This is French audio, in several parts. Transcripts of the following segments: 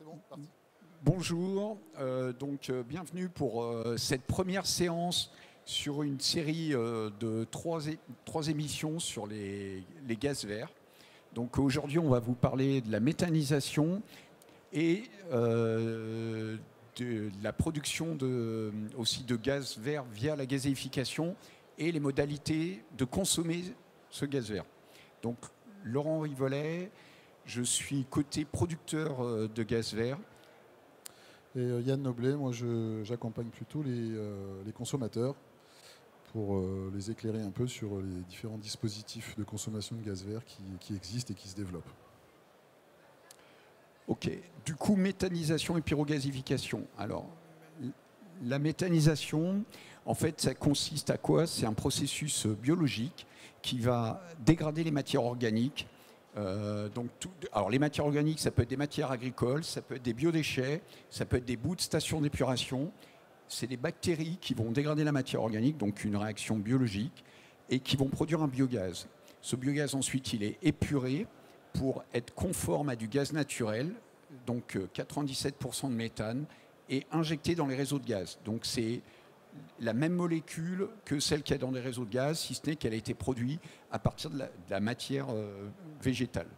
bon, parti. Bonjour, bienvenue pour cette première séance sur une série de trois émissions sur les gaz verts. Donc aujourd'hui, on va vous parler de la méthanisation et de la production aussi de gaz vert via la gazéification et les modalités de consommer ce gaz vert. Donc Laurent Rivollet, je suis côté producteur de gaz vert. Et Yann Noblet, moi j'accompagne plutôt les consommateurs pour les éclairer un peu sur les différents dispositifs de consommation de gaz vert qui existent et qui se développent. Ok, du coup méthanisation et pyrogasification. Alors la méthanisation, en fait ça consiste à quoi? C'est un processus biologique qui va dégrader les matières organiques. Alors les matières organiques, ça peut être des matières agricoles, ça peut être des biodéchets, ça peut être des bouts de stations d'épuration. C'est des bactéries qui vont dégrader la matière organique, donc une réaction biologique, et qui vont produire un biogaz. Ce biogaz, ensuite, il est épuré pour être conforme à du gaz naturel, donc 97% de méthane, et injecté dans les réseaux de gaz. Donc c'est la même molécule que celle qu'il y a dans les réseaux de gaz, si ce n'est qu'elle a été produite à partir de la matière végétale.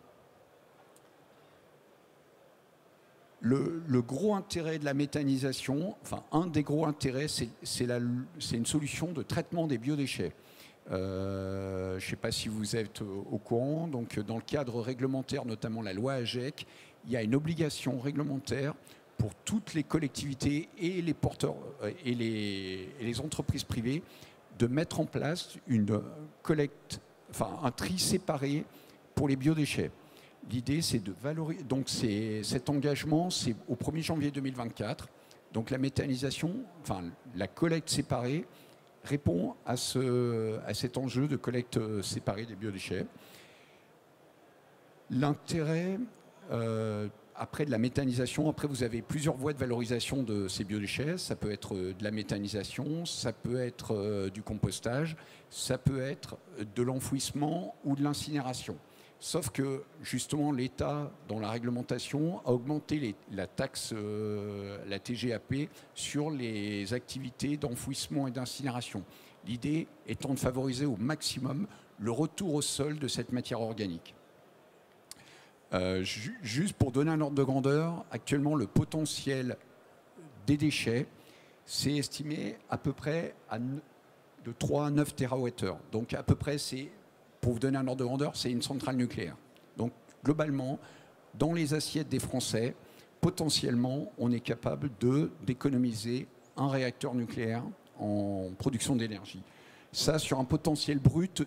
Le gros intérêt de la méthanisation, enfin un des gros intérêts, c'est une solution de traitement des biodéchets. Je ne sais pas si vous êtes au courant, donc dans le cadre réglementaire, notamment la loi AGEC, il y a une obligation réglementaire pour toutes les collectivités et les porteurs et les entreprises privées de mettre en place une collecte, enfin un tri séparé pour les biodéchets. L'idée, c'est de valoriser. Donc cet engagement, c'est au 1er janvier 2024. Donc la méthanisation, enfin la collecte séparée, répond à cet enjeu de collecte séparée des biodéchets. L'intérêt après de la méthanisation, après vous avez plusieurs voies de valorisation de ces biodéchets. Ça peut être de la méthanisation, ça peut être du compostage, ça peut être de l'enfouissement ou de l'incinération. Sauf que justement l'État, dans la réglementation, a augmenté la taxe, la TGAP, sur les activités d'enfouissement et d'incinération. L'idée étant de favoriser au maximum le retour au sol de cette matière organique. Juste pour donner un ordre de grandeur, actuellement le potentiel des déchets, c'est estimé à peu près de 3 à 9 TWh. Donc à peu près, pour vous donner un ordre de grandeur, c'est une centrale nucléaire. Donc globalement, dans les assiettes des Français, potentiellement, on est capable d'économiser un réacteur nucléaire en production d'énergie. Ça sur un potentiel brut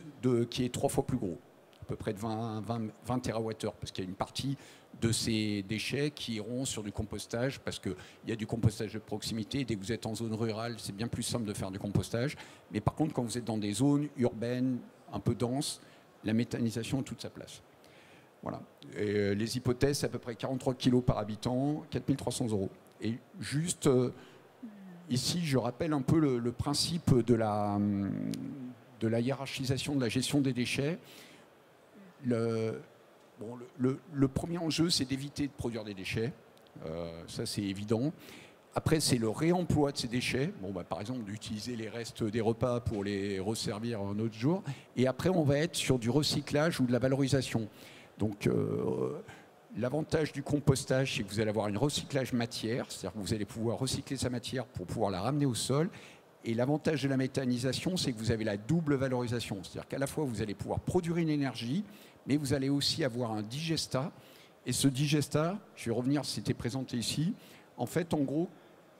qui est 3 fois plus gros. À peu près de 20 TWh, parce qu'il y a une partie de ces déchets qui iront sur du compostage, parce qu'il y a du compostage de proximité. Dès que vous êtes en zone rurale, c'est bien plus simple de faire du compostage. Mais par contre, quand vous êtes dans des zones urbaines un peu denses, la méthanisation a toute sa place. Voilà. Et les hypothèses, c'est à peu près 43 kg par habitant, 4 300 €. Et juste ici, je rappelle un peu le principe de la hiérarchisation de la gestion des déchets. Le premier enjeu, c'est d'éviter de produire des déchets. Ça, c'est évident. Après, c'est le réemploi de ces déchets. Par exemple, d'utiliser les restes des repas pour les resservir un autre jour. Et après, on va être sur du recyclage ou de la valorisation. Donc, l'avantage du compostage, c'est que vous allez avoir un recyclage matière. C'est-à-dire que vous allez pouvoir recycler sa matière pour pouvoir la ramener au sol. Et l'avantage de la méthanisation, c'est que vous avez la double valorisation. C'est-à-dire qu'à la fois, vous allez pouvoir produire une énergie, mais vous allez aussi avoir un digestat. Et ce digestat, je vais revenir, c'était présenté ici, en fait, en gros,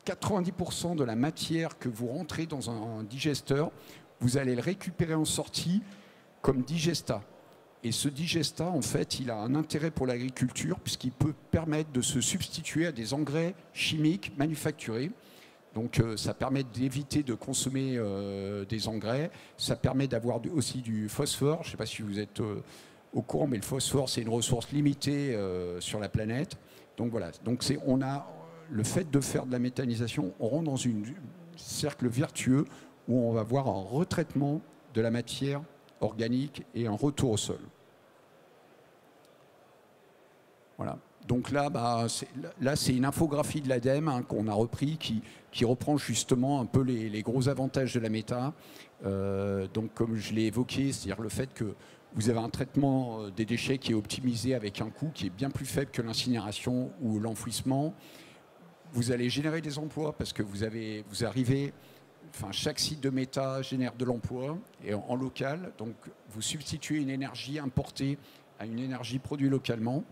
90% de la matière que vous rentrez dans un digesteur, vous allez le récupérer en sortie comme digestat. Et ce digestat, en fait, il a un intérêt pour l'agriculture puisqu'il peut permettre de se substituer à des engrais chimiques manufacturés. Donc ça permet d'éviter de consommer des engrais. Ça permet d'avoir aussi du phosphore. Je ne sais pas si vous êtes au courant, mais le phosphore, c'est une ressource limitée sur la planète. Donc voilà. Donc on a le fait de faire de la méthanisation, on rentre dans un cercle vertueux où on va avoir un retraitement de la matière organique et un retour au sol. Voilà. Donc là, c'est une infographie de l'ADEME qu'on a repris, qui reprend justement un peu les gros avantages de la méta. Donc comme je l'ai évoqué, c'est-à-dire le fait que vous avez un traitement des déchets qui est optimisé avec un coût qui est bien plus faible que l'incinération ou l'enfouissement. Vous allez générer des emplois parce que vous arrivez, enfin chaque site de méta génère de l'emploi et en local. Donc vous substituez une énergie importée à une énergie produite localement.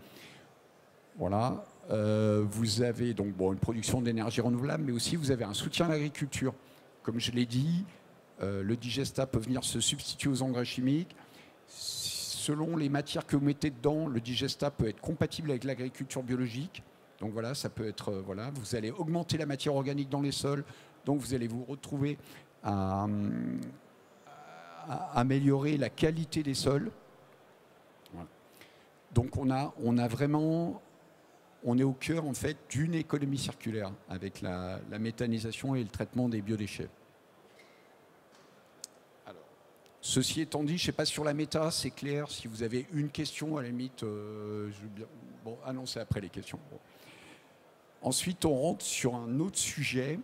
Voilà. Vous avez donc une production d'énergie renouvelable, mais aussi vous avez un soutien à l'agriculture. Comme je l'ai dit, le digesta peut venir se substituer aux engrais chimiques. Selon les matières que vous mettez dedans, le digesta peut être compatible avec l'agriculture biologique. Donc voilà, ça peut être, vous allez augmenter la matière organique dans les sols, donc vous allez vous retrouver à améliorer la qualité des sols. Voilà. Donc on est au cœur en fait d'une économie circulaire avec la méthanisation et le traitement des biodéchets. Alors, ceci étant dit, je ne sais pas sur la méta, c'est clair. Si vous avez une question, à la limite, non, c'est après les questions. Bon. Ensuite, on rentre sur un autre sujet.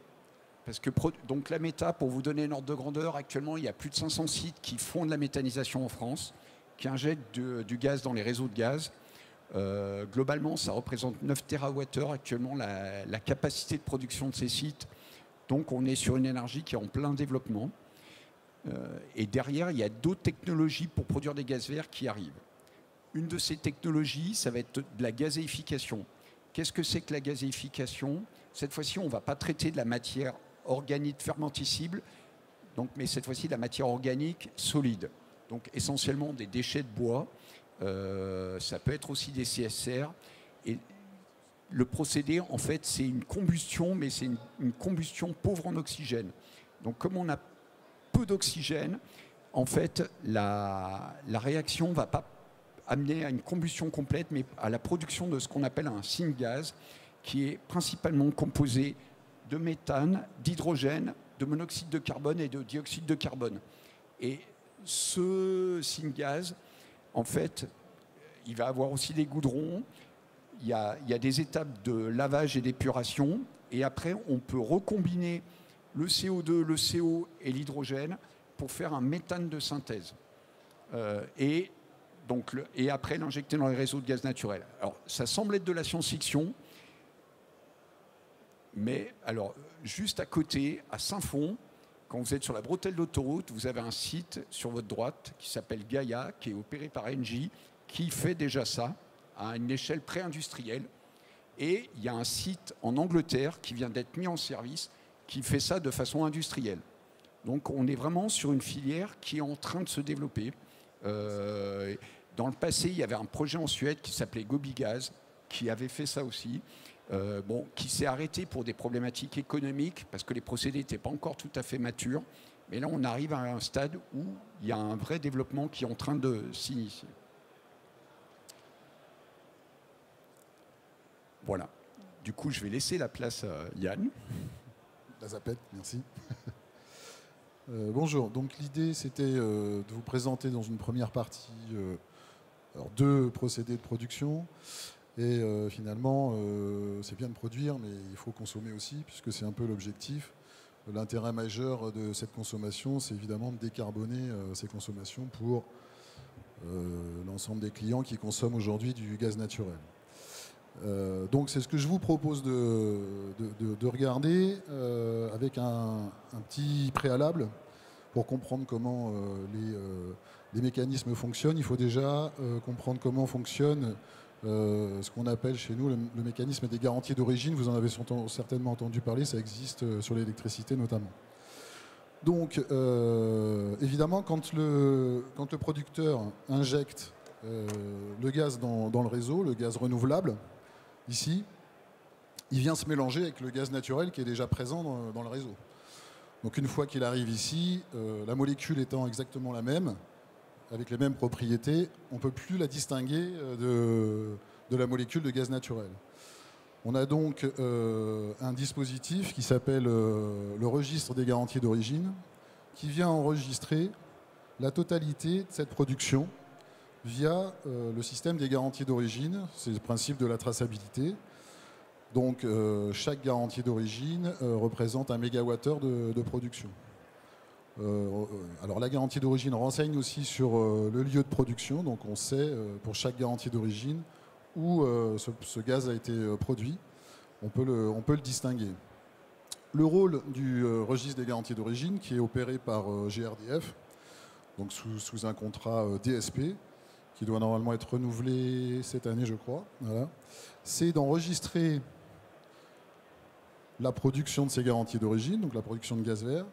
Parce que donc la méta, pour vous donner un ordre de grandeur, actuellement, il y a plus de 500 sites qui font de la méthanisation en France, qui injectent du gaz dans les réseaux de gaz. Globalement, ça représente 9 TWh actuellement la capacité de production de ces sites. Donc, on est sur une énergie qui est en plein développement. Et derrière, il y a d'autres technologies pour produire des gaz verts qui arrivent. Une de ces technologies, ça va être de la gazéification. Qu'est-ce que c'est que la gazéification? Cette fois-ci, on ne va pas traiter de la matière organique fermentescible, mais cette fois-ci de la matière organique solide. Donc essentiellement des déchets de bois. Ça peut être aussi des CSR. Et le procédé, en fait, c'est une combustion, mais c'est une combustion pauvre en oxygène. Donc comme on a peu d'oxygène, en fait, la réaction ne va pas amener à une combustion complète, mais à la production de ce qu'on appelle un syngas, qui est principalement composé de méthane, d'hydrogène, de monoxyde de carbone et de dioxyde de carbone. Et ce syngas, en fait, il va avoir aussi des goudrons, il y a des étapes de lavage et d'épuration, et après, on peut recombiner le CO2, le CO et l'hydrogène pour faire un méthane de synthèse. Et après, l'injecter dans les réseaux de gaz naturel. Alors, ça semble être de la science-fiction, mais alors, juste à côté, à Saint-Fond, quand vous êtes sur la bretelle d'autoroute, vous avez un site sur votre droite qui s'appelle Gaia, qui est opéré par Engie, qui fait déjà ça à une échelle pré-industrielle. Et il y a un site en Angleterre qui vient d'être mis en service, qui fait ça de façon industrielle. Donc on est vraiment sur une filière qui est en train de se développer. Dans le passé, il y avait un projet en Suède qui s'appelait Gobigaz, qui avait fait ça aussi. Qui s'est arrêté pour des problématiques économiques, parce que les procédés n'étaient pas encore tout à fait matures. Mais là, on arrive à un stade où il y a un vrai développement qui est en train de s'initier. Voilà. Du coup, je vais laisser la place à Yann. La zapette, merci. Bonjour. Donc l'idée, c'était de vous présenter dans une première partie deux procédés de production. Et finalement, c'est bien de produire, mais il faut consommer aussi, puisque c'est un peu l'objectif. L'intérêt majeur de cette consommation, c'est évidemment de décarboner ces consommations pour l'ensemble des clients qui consomment aujourd'hui du gaz naturel. Donc c'est ce que je vous propose de regarder avec un petit préalable pour comprendre comment les mécanismes fonctionnent. Il faut déjà comprendre comment fonctionne ce qu'on appelle chez nous le mécanisme des garanties d'origine. Vous en avez certainement entendu parler, ça existe sur l'électricité notamment. Donc évidemment, quand le producteur injecte le gaz dans le réseau, le gaz renouvelable, ici, il vient se mélanger avec le gaz naturel qui est déjà présent dans le réseau. Donc une fois qu'il arrive ici, la molécule étant exactement la même, avec les mêmes propriétés, on ne peut plus la distinguer de la molécule de gaz naturel. On a donc un dispositif qui s'appelle le registre des garanties d'origine, qui vient enregistrer la totalité de cette production via le système des garanties d'origine. C'est le principe de la traçabilité. Donc chaque garantie d'origine représente 1 mégawattheure de production. Alors la garantie d'origine renseigne aussi sur le lieu de production, donc on sait pour chaque garantie d'origine où ce gaz a été produit, on peut le distinguer. Le rôle du registre des garanties d'origine, qui est opéré par GRDF, donc sous un contrat DSP, qui doit normalement être renouvelé cette année, je crois, voilà, c'est d'enregistrer la production de ces garanties d'origine, donc la production de gaz vert,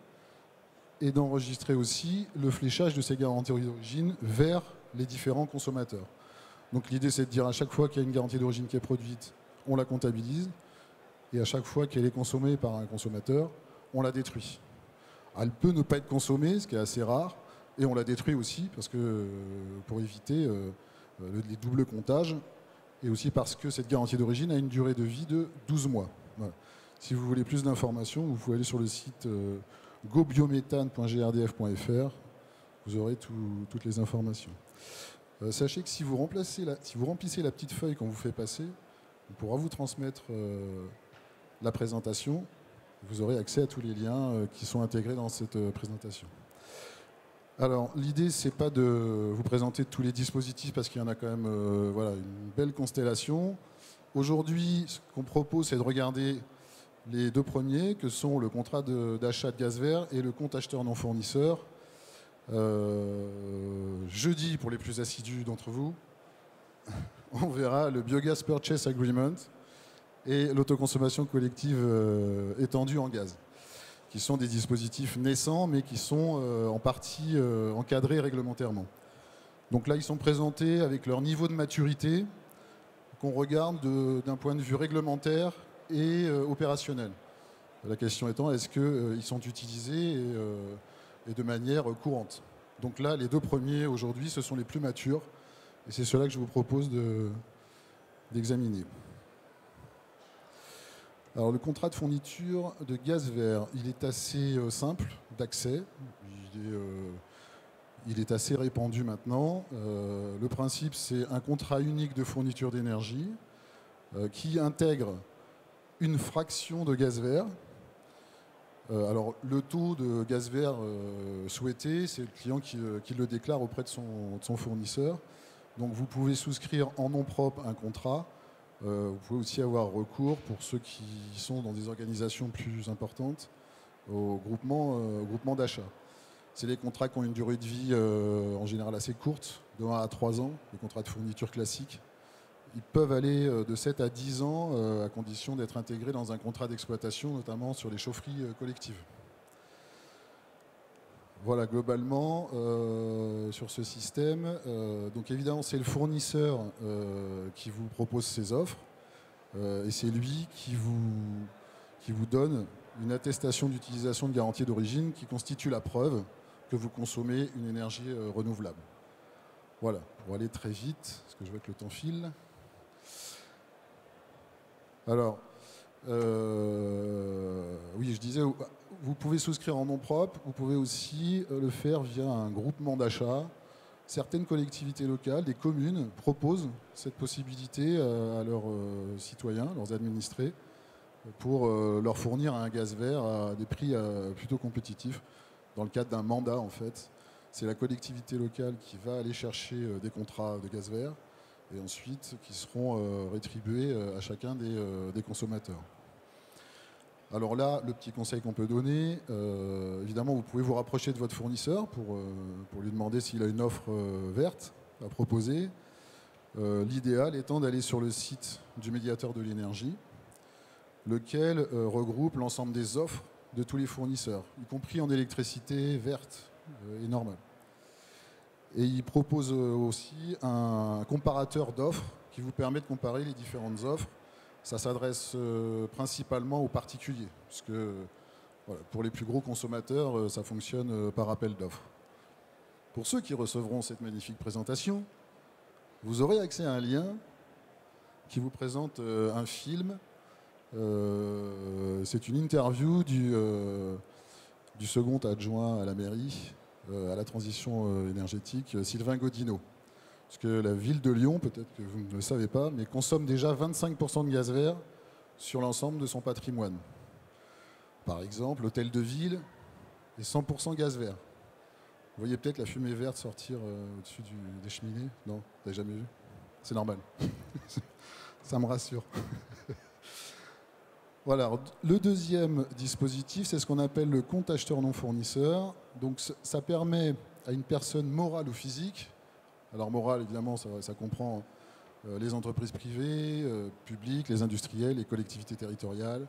et d'enregistrer aussi le fléchage de ces garanties d'origine vers les différents consommateurs. Donc l'idée, c'est de dire à chaque fois qu'il y a une garantie d'origine qui est produite, on la comptabilise, et à chaque fois qu'elle est consommée par un consommateur, on la détruit. Elle peut ne pas être consommée, ce qui est assez rare, et on la détruit aussi parce que, pour éviter les doubles comptages, et aussi parce que cette garantie d'origine a une durée de vie de 12 mois. Voilà. Si vous voulez plus d'informations, vous pouvez aller sur le site gobiométhane.grdf.fr, vous aurez toutes les informations. Sachez que si vous remplissez la petite feuille qu'on vous fait passer, on pourra vous transmettre la présentation. Vous aurez accès à tous les liens qui sont intégrés dans cette présentation. Alors, l'idée, c'est pas de vous présenter tous les dispositifs parce qu'il y en a quand même voilà, une belle constellation. Aujourd'hui, ce qu'on propose, c'est de regarder les deux premiers, que sont le contrat d'achat de gaz vert et le compte acheteur non fournisseur. Jeudi, pour les plus assidus d'entre vous, on verra le Biogas Purchase Agreement et l'autoconsommation collective étendue en gaz, qui sont des dispositifs naissants, mais qui sont en partie encadrés réglementairement. Donc là, ils sont présentés avec leur niveau de maturité, qu'on regarde d'un point de vue réglementaire et opérationnel. La question étant, est-ce qu'ils sont utilisés et de manière courante. Donc là, les deux premiers aujourd'hui, ce sont les plus matures, et c'est cela que je vous propose d'examiner. Alors le contrat de fourniture de gaz vert, il est assez simple d'accès, il est assez répandu maintenant. Le principe, c'est un contrat unique de fourniture d'énergie qui intègre une fraction de gaz vert. Alors le taux de gaz vert souhaité, c'est le client qui le déclare auprès de son fournisseur. Donc vous pouvez souscrire en nom propre un contrat. Vous pouvez aussi avoir recours, pour ceux qui sont dans des organisations plus importantes, au groupement d'achat. C'est les contrats qui ont une durée de vie en général assez courte, de 1 à 3 ans, les contrats de fourniture classiques. Ils peuvent aller de 7 à 10 ans, à condition d'être intégrés dans un contrat d'exploitation, notamment sur les chaufferies collectives. Voilà, globalement, sur ce système. Donc évidemment, c'est le fournisseur qui vous propose ses offres, et c'est lui qui vous donne une attestation d'utilisation de garantie d'origine qui constitue la preuve que vous consommez une énergie renouvelable. Voilà, pour aller très vite, parce que je vois que le temps file. Alors, oui, je disais, vous pouvez souscrire en nom propre, vous pouvez aussi le faire via un groupement d'achat. Certaines collectivités locales, des communes, proposent cette possibilité à leurs citoyens, leurs administrés, pour leur fournir un gaz vert à des prix plutôt compétitifs, dans le cadre d'un mandat, en fait. C'est la collectivité locale qui va aller chercher des contrats de gaz vert, et ensuite qui seront rétribués à chacun des consommateurs. Alors là, le petit conseil qu'on peut donner, évidemment, vous pouvez vous rapprocher de votre fournisseur pour lui demander s'il a une offre verte à proposer. L'idéal étant d'aller sur le site du médiateur de l'énergie, lequel regroupe l'ensemble des offres de tous les fournisseurs, y compris en électricité verte et normale. Et il propose aussi un comparateur d'offres qui vous permet de comparer les différentes offres. Ça s'adresse principalement aux particuliers, parce que voilà, pour les plus gros consommateurs, ça fonctionne par appel d'offres. Pour ceux qui recevront cette magnifique présentation, vous aurez accès à un lien qui vous présente un film. C'est une interview du second adjoint à la mairie, à la transition énergétique, Sylvain Godinot. Parce que la ville de Lyon, peut-être que vous ne le savez pas, mais consomme déjà 25% de gaz vert sur l'ensemble de son patrimoine. Par exemple, l'hôtel de ville est 100% gaz vert. Vous voyez peut-être la fumée verte sortir au-dessus des cheminées? Non, vous n'avez jamais vu? C'est normal. Ça me rassure. Voilà. Alors, le deuxième dispositif, c'est ce qu'on appelle le compte acheteur non fournisseur. Donc ça permet à une personne morale ou physique, alors morale évidemment ça comprend les entreprises privées, publiques, les industriels, les collectivités territoriales,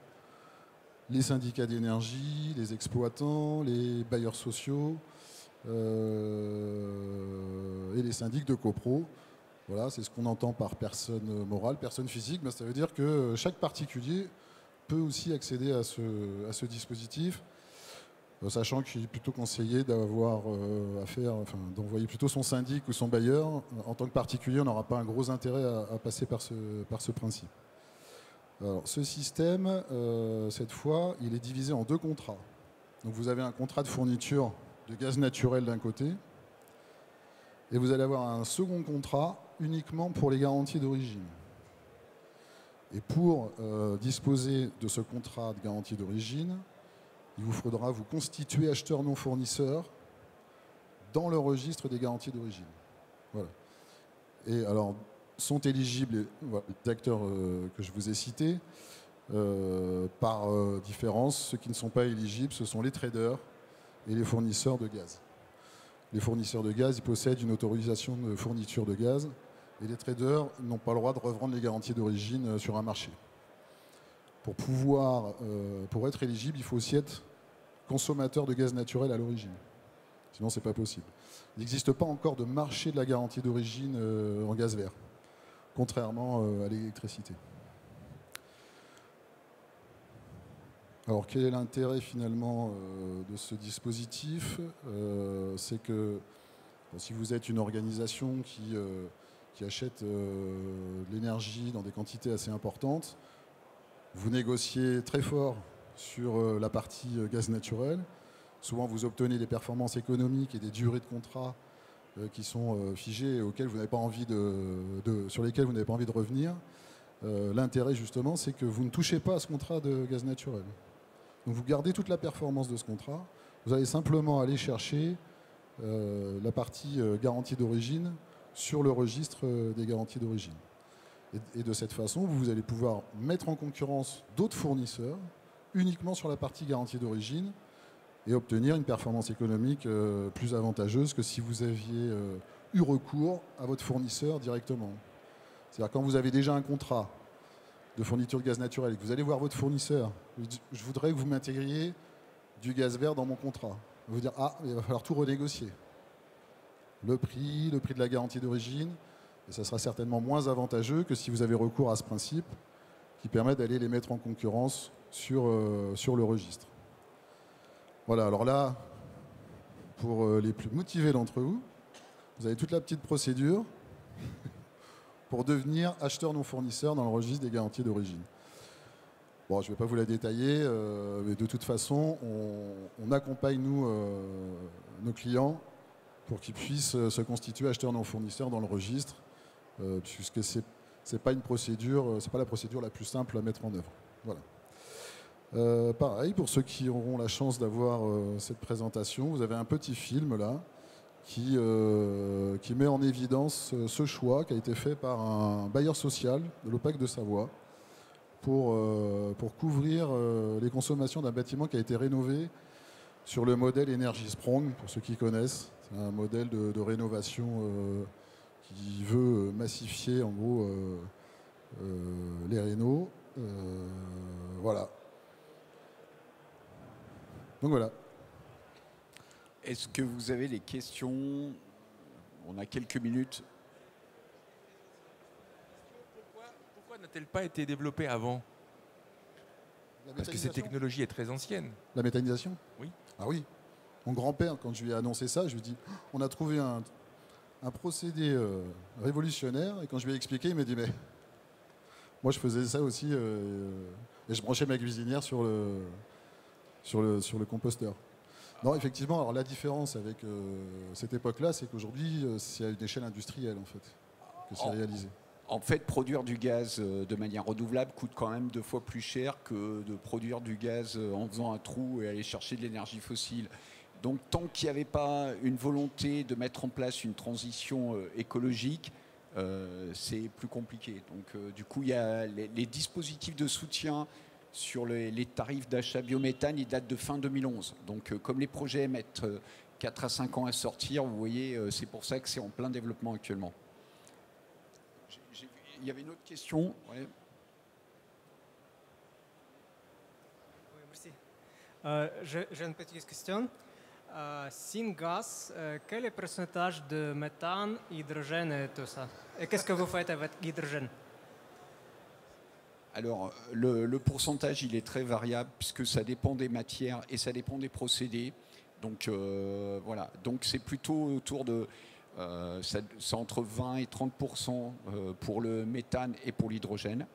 les syndicats d'énergie, les exploitants, les bailleurs sociaux et les syndics de copro. Voilà, c'est ce qu'on entend par personne morale, personne physique. Mais ça veut dire que chaque particulier peut aussi accéder à ce dispositif, sachant qu'il est plutôt conseillé d'avoir d'envoyer plutôt son syndic ou son bailleur. En tant que particulier, on n'aura pas un gros intérêt à passer par ce principe. Alors, ce système, cette fois, il est divisé en 2 contrats. Donc vous avez un contrat de fourniture de gaz naturel d'un côté, et vous allez avoir un second contrat uniquement pour les garanties d'origine. Et pour disposer de ce contrat de garantie d'origine, il vous faudra vous constituer acheteur non fournisseur dans le registre des garanties d'origine. Voilà. Et alors, sont éligibles les acteurs que je vous ai cités. Par différence, ceux qui ne sont pas éligibles, ce sont les traders et les fournisseurs de gaz. Les fournisseurs de gaz, ils possèdent une autorisation de fourniture de gaz, et les traders n'ont pas le droit de revendre les garanties d'origine sur un marché. Pour être éligible, il faut aussi être consommateur de gaz naturel à l'origine. Sinon, ce n'est pas possible. Il n'existe pas encore de marché de la garantie d'origine en gaz vert, contrairement à l'électricité. Alors, quel est l'intérêt finalement de ce dispositif? C'est que si vous êtes une organisation qui achète de l'énergie dans des quantités assez importantes, vous négociez très fort sur la partie gaz naturel. Souvent, vous obtenez des performances économiques et des durées de contrat qui sont figées et auxquelles vous n'avez pas envie sur lesquelles vous n'avez pas envie de revenir. L'intérêt, justement, c'est que vous ne touchez pas à ce contrat de gaz naturel. Donc, vous gardez toute la performance de ce contrat. Vous allez simplement aller chercher la partie garantie d'origine sur le registre des garanties d'origine. Et de cette façon, vous allez pouvoir mettre en concurrence d'autres fournisseurs uniquement sur la partie garantie d'origine et obtenir une performance économique plus avantageuse que si vous aviez eu recours à votre fournisseur directement. C'est-à-dire quand vous avez déjà un contrat de fourniture de gaz naturel et que vous allez voir votre fournisseur, je voudrais que vous m'intégriez du gaz vert dans mon contrat. Vous vous dire, il va falloir tout renégocier. Le prix de la garantie d'origine, et ça sera certainement moins avantageux que si vous avez recours à ce principe qui permet d'aller les mettre en concurrence sur le registre. Voilà, alors là, pour les plus motivés d'entre vous, vous avez toute la petite procédure pour devenir acheteur non fournisseur dans le registre des garanties d'origine. Bon, je ne vais pas vous la détailler, mais de toute façon, on accompagne, nous, nos clients pour qu'ils puissent se constituer acheteurs non fournisseurs dans le registre, puisque c'est pas une procédure, c'est pas la procédure la plus simple à mettre en œuvre. Voilà. Pareil, pour ceux qui auront la chance d'avoir cette présentation, vous avez un petit film là qui met en évidence ce choix qui a été fait par un bailleur social de l'OPAC de Savoie pour couvrir les consommations d'un bâtiment qui a été rénové sur le modèle Energy Sprong, pour ceux qui connaissent. C'est un modèle de rénovation qui veut massifier en gros les rénaux. Voilà. Donc voilà. Est-ce que vous avez des questions? On a quelques minutes. Pourquoi n'a-t-elle pas été développée avant? Parce que cette technologie est très ancienne. La méthanisation? Oui. Ah oui. Mon grand-père, quand je lui ai annoncé ça, je lui ai dit on a trouvé un procédé révolutionnaire. Et quand je lui ai expliqué, il m'a dit mais moi je faisais ça aussi et je branchais ma cuisinière sur le composteur. Non, effectivement, alors la différence avec cette époque-là, c'est qu'aujourd'hui, c'est à une échelle industrielle, en fait, que c'est réalisé. En fait, produire du gaz de manière renouvelable coûte quand même 2 fois plus cher que de produire du gaz en faisant un trou et aller chercher de l'énergie fossile. Donc, tant qu'il n'y avait pas une volonté de mettre en place une transition écologique, c'est plus compliqué. Donc, du coup, il y a les dispositifs de soutien sur les tarifs d'achat biométhane, ils datent de fin 2011. Donc, comme les projets mettent 4 à 5 ans à sortir, vous voyez, c'est pour ça que c'est en plein développement actuellement. Il y avait une autre question. Ouais. Oui, merci. J'ai une petite question. Syngas, quel est le pourcentage de méthane, hydrogène et tout ça? Et qu'est-ce que vous faites avec l'hydrogène? Alors, le pourcentage, il est très variable puisque ça dépend des matières et ça dépend des procédés. Donc, voilà. Donc, c'est plutôt autour de... c'est entre 20 et 30% pour le méthane et pour l'hydrogène.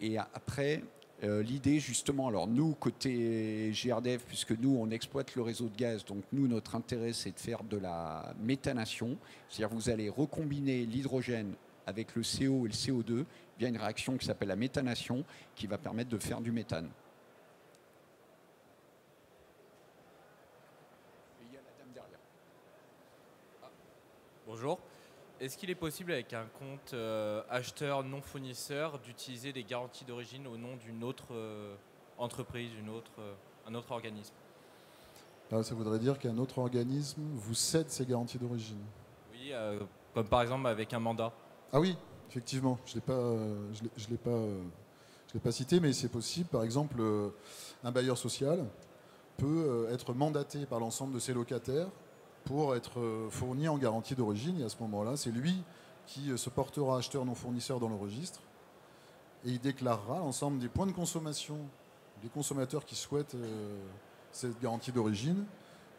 Et après, l'idée justement, alors nous, côté GRDF, puisque nous, on exploite le réseau de gaz, donc nous, notre intérêt, c'est de faire de la méthanation. C'est-à-dire vous allez recombiner l'hydrogène avec le CO et le CO2 via une réaction qui s'appelle la méthanation, qui va permettre de faire du méthane. Et il y a la dame derrière. Bonjour. Est-ce qu'il est possible avec un compte acheteur non fournisseur d'utiliser des garanties d'origine au nom d'une autre entreprise, un autre organisme? Alors, ça voudrait dire qu'un autre organisme vous cède ses garanties d'origine. Oui, comme par exemple avec un mandat. Ah oui, effectivement, je l'ai pas cité, mais c'est possible. Par exemple, un bailleur social peut être mandaté par l'ensemble de ses locataires pour être fourni en garantie d'origine. Et à ce moment-là, c'est lui qui se portera acheteur non fournisseur dans le registre et il déclarera l'ensemble des points de consommation des consommateurs qui souhaitent cette garantie d'origine.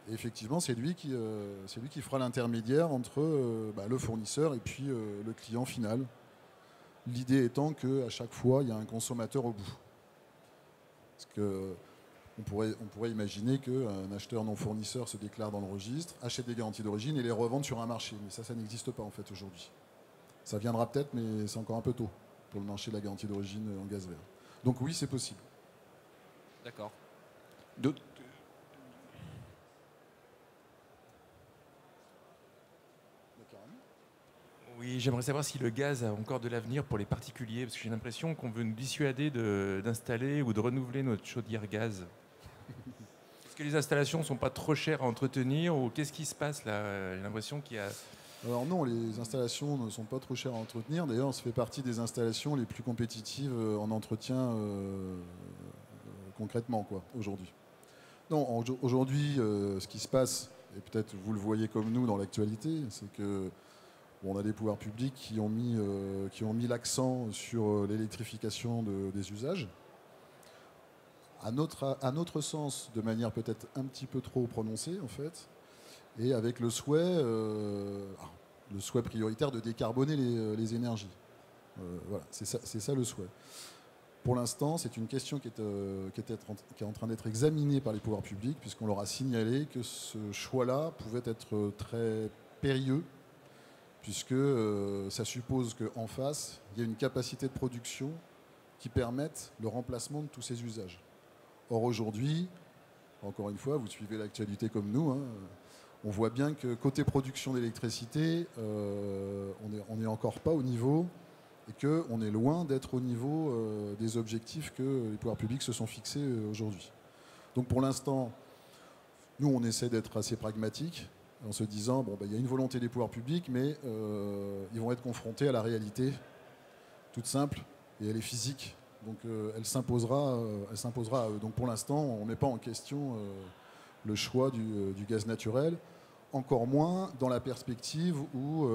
Et effectivement, c'est lui qui fera l'intermédiaire entre le fournisseur et puis le client final. L'idée étant qu'à chaque fois, il y a un consommateur au bout. Parce que on pourrait imaginer qu'un acheteur non fournisseur se déclare dans le registre, achète des garanties d'origine et les revende sur un marché. Mais ça n'existe pas en fait aujourd'hui. Ça viendra peut-être, mais c'est encore un peu tôt pour le marché de la garantie d'origine en gaz vert. Donc oui, c'est possible. D'accord. D'autres. Oui, j'aimerais savoir si le gaz a encore de l'avenir pour les particuliers, parce que j'ai l'impression qu'on veut nous dissuader d'installer ou de renouveler notre chaudière gaz. Est-ce que les installations ne sont pas trop chères à entretenir ou qu'est-ce qui se passe là? J'ai l'impression qu'il y a... Alors non, les installations ne sont pas trop chères à entretenir. D'ailleurs, ça fait partie des installations les plus compétitives en entretien concrètement aujourd'hui. Non, aujourd'hui, ce qui se passe, et peut-être vous le voyez comme nous dans l'actualité, c'est que on a des pouvoirs publics qui ont mis l'accent sur l'électrification des usages. À notre sens, de manière peut-être un petit peu trop prononcée, en fait, et avec le souhait prioritaire de décarboner les énergies. Voilà, c'est ça le souhait. Pour l'instant, c'est une question qui est en train d'être examinée par les pouvoirs publics, puisqu'on leur a signalé que ce choix-là pouvait être très périlleux, puisque ça suppose qu'en face, il y a une capacité de production qui permette le remplacement de tous ces usages. Or aujourd'hui, encore une fois, vous suivez l'actualité comme nous, hein, on voit bien que côté production d'électricité, on n'est encore pas au niveau et qu'on est loin d'être au niveau des objectifs que les pouvoirs publics se sont fixés aujourd'hui. Donc pour l'instant, nous on essaie d'être assez pragmatiques en se disant, y a une volonté des pouvoirs publics, mais ils vont être confrontés à la réalité toute simple, et elle est physique. Donc elle s'imposera à eux. Donc pour l'instant, on ne met pas en question le choix du gaz naturel, encore moins dans la perspective où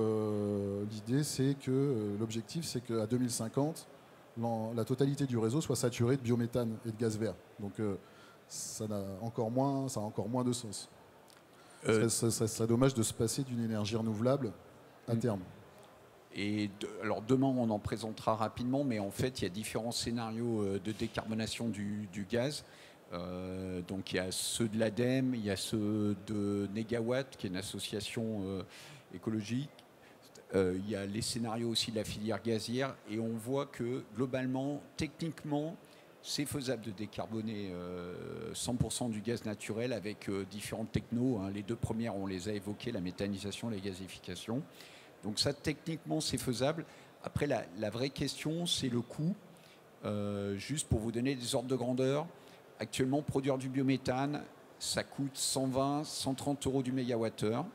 l'idée, c'est que l'objectif, c'est qu'à 2050, la totalité du réseau soit saturée de biométhane et de gaz vert. Donc ça a encore moins de sens. Ça serait dommage de se passer d'une énergie renouvelable à terme. Et alors demain, on en présentera rapidement, mais en fait, il y a différents scénarios de décarbonation du gaz. Donc il y a ceux de l'ADEME, il y a ceux de Negawatt, qui est une association écologique. Il y a les scénarios aussi de la filière gazière. Et on voit que globalement, techniquement, c'est faisable de décarboner 100% du gaz naturel avec différentes technos. Hein. Les deux premières, on les a évoquées, la méthanisation, la gazéification. Donc ça, techniquement, c'est faisable. Après, la vraie question, c'est le coût. Juste pour vous donner des ordres de grandeur, actuellement, produire du biométhane, ça coûte 120, 130 euros du mégawattheure.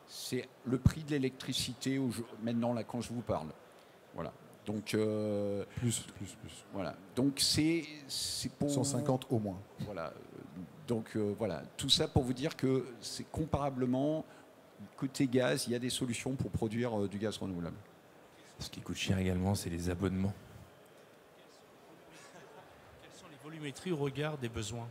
C'est le prix de l'électricité maintenant, là, quand je vous parle. Voilà. Donc, Plus. voilà. Donc, c'est pour... 150 au moins. Voilà. Donc, voilà. Tout ça pour vous dire que c'est comparablement, côté gaz, il y a des solutions pour produire du gaz renouvelable. Ce qui coûte cher également, c'est les abonnements. Quelles sont les volumétries au regard des besoins?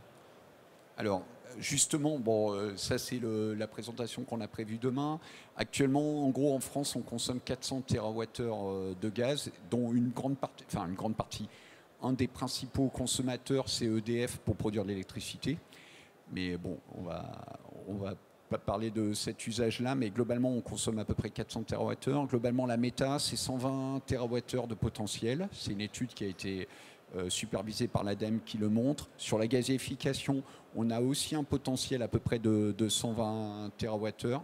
Alors, justement, bon, ça c'est la présentation qu'on a prévue demain. Actuellement, en gros, en France, on consomme 400 TWh de gaz, dont une grande partie. Un des principaux consommateurs, c'est EDF pour produire de l'électricité. Mais bon, on va pas parler de cet usage-là, mais globalement, on consomme à peu près 400 TWh. Globalement, la méta, c'est 120 TWh de potentiel. C'est une étude qui a été supervisée par l'ADEME qui le montre. Sur la gazéification, on a aussi un potentiel à peu près de 120 TWh.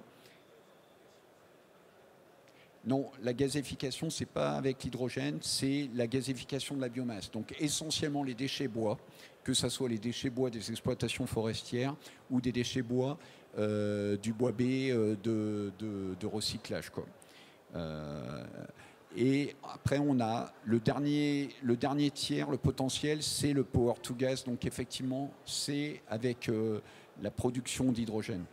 Non, la gazéification, ce n'est pas avec l'hydrogène, c'est la gazéification de la biomasse. Donc essentiellement les déchets bois, que ce soit les déchets bois des exploitations forestières ou des déchets bois du bois B de recyclage, quoi. Et après, on a le dernier tiers, le potentiel, c'est le power to gas. Donc effectivement, c'est avec la production d'hydrogène.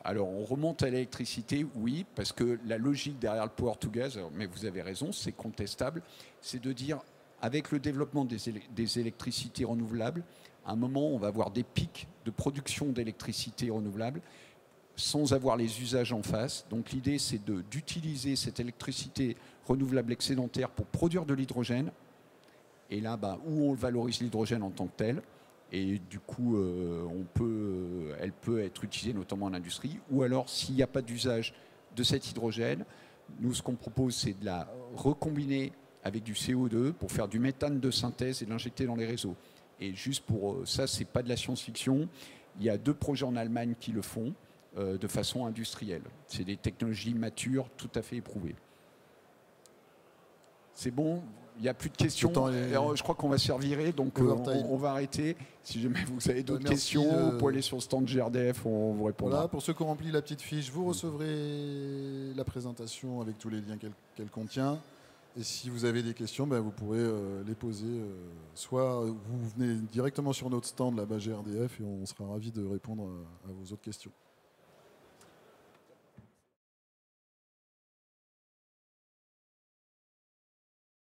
Alors, on remonte à l'électricité, oui, parce que la logique derrière le power to gas, mais vous avez raison, c'est contestable, c'est de dire, avec le développement des électricités renouvelables, à un moment, on va avoir des pics de production d'électricité renouvelable sans avoir les usages en face. Donc, l'idée, c'est d'utiliser cette électricité renouvelable excédentaire pour produire de l'hydrogène. Et là, où on valorise l'hydrogène en tant que tel. Et du coup, elle peut être utilisée notamment en industrie. Ou alors, s'il n'y a pas d'usage de cet hydrogène, nous, ce qu'on propose, c'est de la recombiner avec du CO2 pour faire du méthane de synthèse et de l'injecter dans les réseaux. Et juste pour ça, ce n'est pas de la science-fiction. Il y a 2 projets en Allemagne qui le font de façon industrielle. C'est des technologies matures, tout à fait éprouvées. C'est bon? Il n'y a plus de questions. Alors, je crois qu'on va se faire virer, donc on va arrêter. Si jamais vous avez d'autres questions, vous pouvez aller sur le stand GRDF, on vous répondra. Voilà, pour ceux qui ont rempli la petite fiche, vous recevrez la présentation avec tous les liens qu'elle contient. Et si vous avez des questions, vous pourrez les poser. Soit vous venez directement sur notre stand là-bas GRDF et on sera ravis de répondre à vos autres questions.